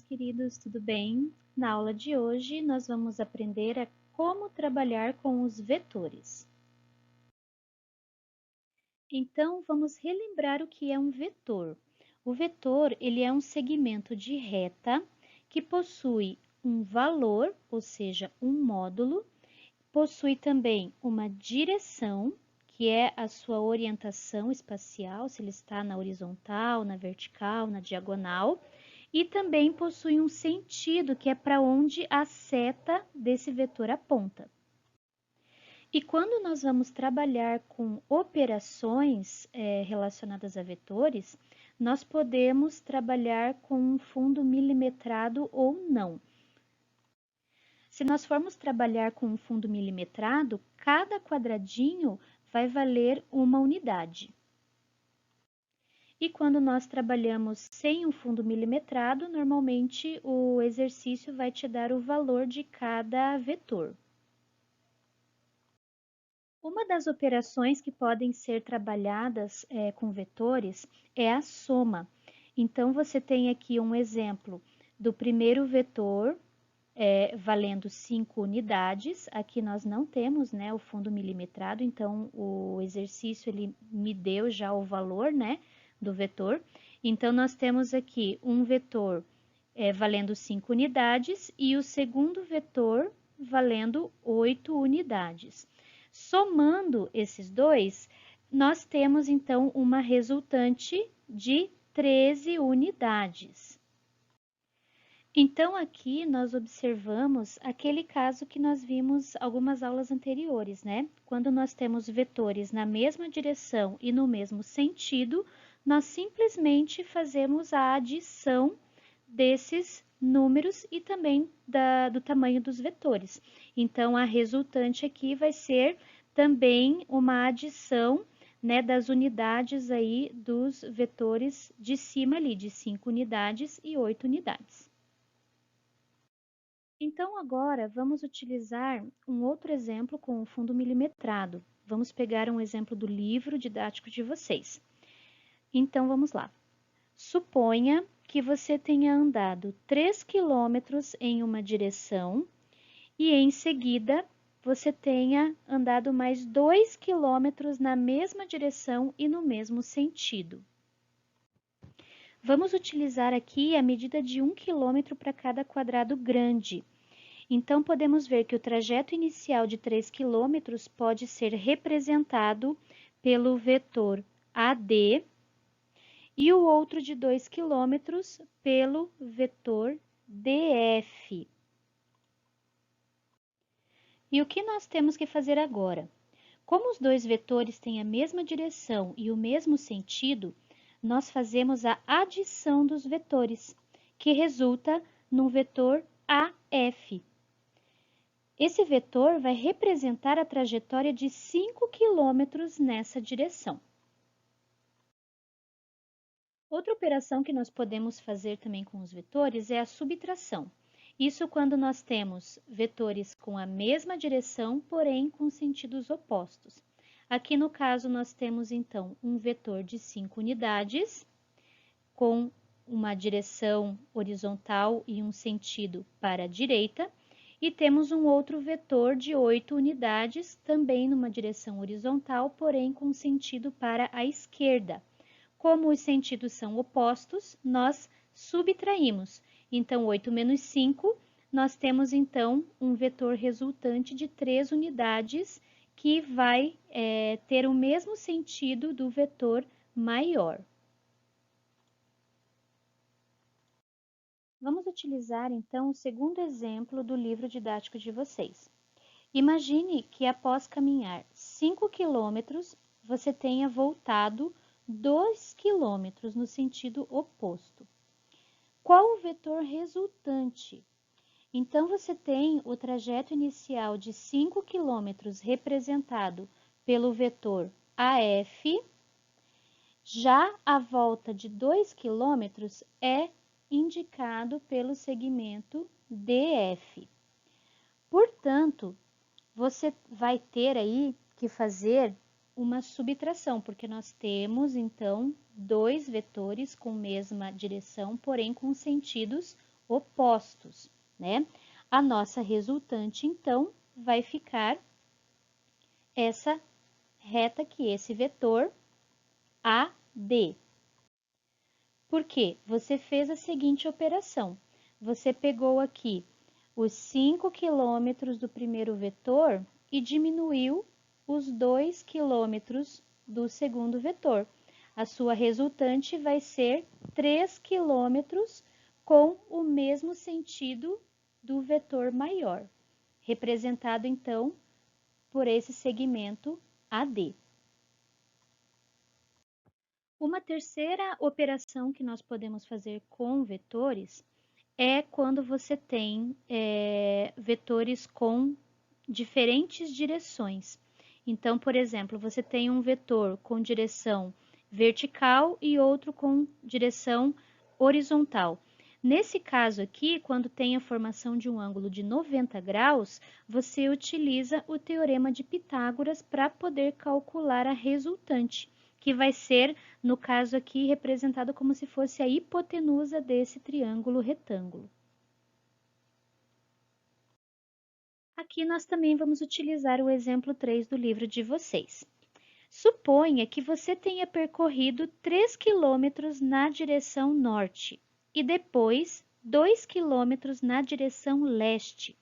queridos, tudo bem? Na aula de hoje, nós vamos aprender a como trabalhar com os vetores. Então, vamos relembrar o que é um vetor. O vetor, ele é um segmento de reta que possui um valor, ou seja, um módulo, possui também uma direção, que é a sua orientação espacial, se ele está na horizontal, na vertical, na diagonal, e também possui um sentido, que é para onde a seta desse vetor aponta. E quando nós vamos trabalhar com operações relacionadas a vetores, nós podemos trabalhar com um fundo milimetrado ou não. Se nós formos trabalhar com um fundo milimetrado, cada quadradinho vai valer uma unidade. E quando nós trabalhamos sem um fundo milimetrado, normalmente o exercício vai te dar o valor de cada vetor. Uma das operações que podem ser trabalhadas com vetores é a soma. Então, você tem aqui um exemplo do primeiro vetor valendo 5 unidades. Aqui nós não temos, né, o fundo milimetrado, então o exercício ele me deu já o valor, né, do vetor. Então, nós temos aqui um vetor valendo 5 unidades e o segundo vetor valendo 8 unidades. Somando esses dois, nós temos então uma resultante de 13 unidades. Então, aqui nós observamos aquele caso que nós vimos algumas aulas anteriores, né? Quando nós temos vetores na mesma direção e no mesmo sentido, nós simplesmente fazemos a adição desses números e também do tamanho dos vetores. Então, a resultante aqui vai ser também uma adição, né, das unidades aí dos vetores de cima ali, de 5 unidades e 8 unidades. Então, agora vamos utilizar um outro exemplo com o fundo milimetrado. Vamos pegar um exemplo do livro didático de vocês. Então, vamos lá. Suponha que você tenha andado 3 quilômetros em uma direção e, em seguida, você tenha andado mais 2 quilômetros na mesma direção e no mesmo sentido. Vamos utilizar aqui a medida de 1 quilômetro para cada quadrado grande. Então, podemos ver que o trajeto inicial de 3 quilômetros pode ser representado pelo vetor AD e o outro de 2 quilômetros pelo vetor DF. E o que nós temos que fazer agora? Como os dois vetores têm a mesma direção e o mesmo sentido, nós fazemos a adição dos vetores, que resulta num vetor AF. Esse vetor vai representar a trajetória de 5 quilômetros nessa direção. Outra operação que nós podemos fazer também com os vetores é a subtração. Isso quando nós temos vetores com a mesma direção, porém com sentidos opostos. Aqui no caso, nós temos então um vetor de 5 unidades, com uma direção horizontal e um sentido para a direita, e temos um outro vetor de 8 unidades, também numa direção horizontal, porém com sentido para a esquerda. Como os sentidos são opostos, nós subtraímos. Então, 8 menos 5, nós temos então um vetor resultante de 3 unidades, que vai ter o mesmo sentido do vetor maior. Vamos utilizar então o segundo exemplo do livro didático de vocês. Imagine que após caminhar 5 quilômetros, você tenha voltado 2 quilômetros no sentido oposto. Qual o vetor resultante? Então, você tem o trajeto inicial de 5 quilômetros representado pelo vetor AF, já a volta de 2 quilômetros é indicado pelo segmento DF. Portanto, você vai ter aí que fazer uma subtração, porque nós temos, então, dois vetores com mesma direção, porém com sentidos opostos, né? A nossa resultante, então, vai ficar essa reta aqui, esse vetor AD. Por quê? Você fez a seguinte operação. Você pegou aqui os 5 quilômetros do primeiro vetor e diminuiu os 2 quilômetros do segundo vetor. A sua resultante vai ser 3 quilômetros com o mesmo sentido do vetor maior, representado então por esse segmento AD. Uma terceira operação que nós podemos fazer com vetores é quando você tem vetores com diferentes direções. Então, por exemplo, você tem um vetor com direção vertical e outro com direção horizontal. Nesse caso aqui, quando tem a formação de um ângulo de 90 graus, você utiliza o teorema de Pitágoras para poder calcular a resultante, que vai ser, no caso aqui, representado como se fosse a hipotenusa desse triângulo retângulo. Aqui nós também vamos utilizar o exemplo 3 do livro de vocês. Suponha que você tenha percorrido 3 quilômetros na direção norte e depois 2 quilômetros na direção leste.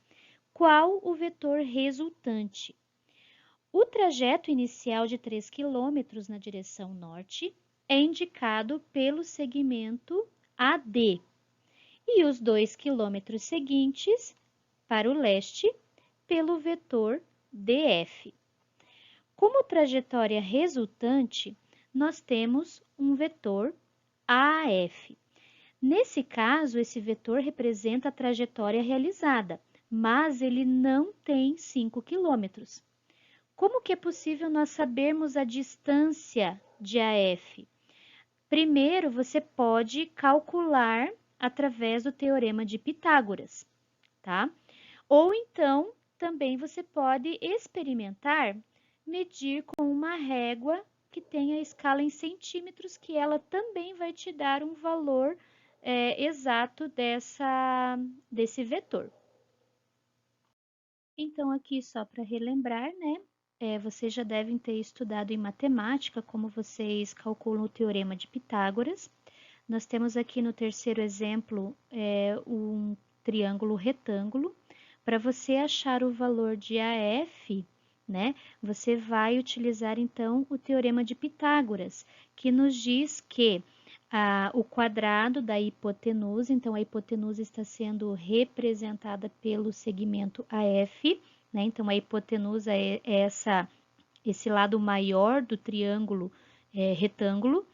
Qual o vetor resultante? O trajeto inicial de 3 quilômetros na direção norte é indicado pelo segmento AD e os 2 quilômetros seguintes para o leste pelo vetor DF. Como trajetória resultante, nós temos um vetor AF. Nesse caso, esse vetor representa a trajetória realizada, mas ele não tem 5 quilômetros. Como que é possível nós sabermos a distância de AF? Primeiro, você pode calcular através do teorema de Pitágoras, tá? Ou então, também você pode experimentar medir com uma régua que tenha escala em centímetros, que ela também vai te dar um valor exato desse vetor. Então, aqui só para relembrar, né? Vocês já devem ter estudado em matemática como vocês calculam o teorema de Pitágoras. Nós temos aqui no terceiro exemplo um triângulo retângulo. Para você achar o valor de AF, né, você vai utilizar então o teorema de Pitágoras, que nos diz que o quadrado da hipotenusa, então a hipotenusa está sendo representada pelo segmento AF, né? Então a hipotenusa é esse lado maior do triângulo retângulo.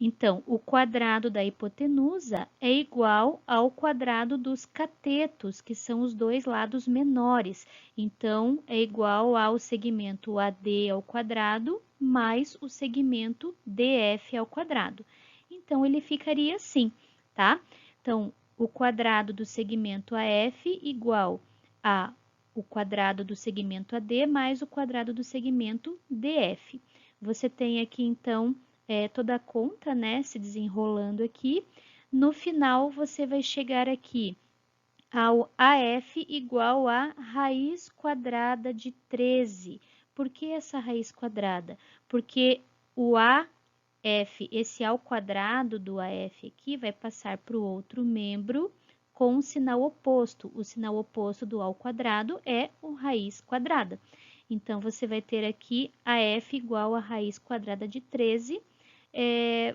Então, o quadrado da hipotenusa é igual ao quadrado dos catetos, que são os dois lados menores. Então, é igual ao segmento AD ao quadrado mais o segmento DF ao quadrado. Então, ele ficaria assim, tá? Então, o quadrado do segmento AF igual a o quadrado do segmento AD mais o quadrado do segmento DF. Você tem aqui, então, toda a conta, né, se desenrolando aqui. No final, você vai chegar aqui ao AF igual a raiz quadrada de 13. Por que essa raiz quadrada? Porque o AF, esse ao quadrado do AF aqui, vai passar para o outro membro com um sinal oposto. O sinal oposto do ao quadrado é o raiz quadrada. Então, você vai ter aqui AF igual a raiz quadrada de 13.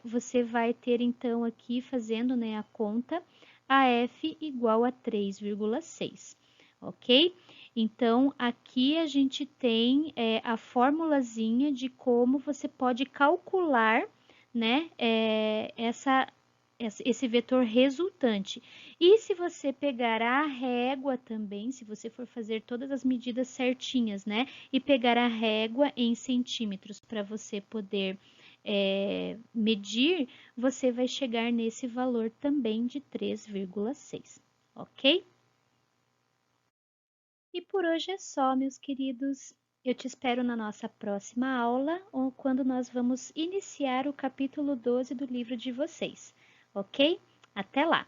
Você vai ter, então, aqui, fazendo, né, a conta, AF igual a 3,6, ok? Então, aqui a gente tem a formulazinha de como você pode calcular, né, esse vetor resultante. E se você pegar a régua também, se você for fazer todas as medidas certinhas, né, e pegar a régua em centímetros para você poder medir, você vai chegar nesse valor também de 3,6, ok? E por hoje é só, meus queridos. Eu te espero na nossa próxima aula, ou quando nós vamos iniciar o capítulo 12 do livro de vocês, ok? Até lá!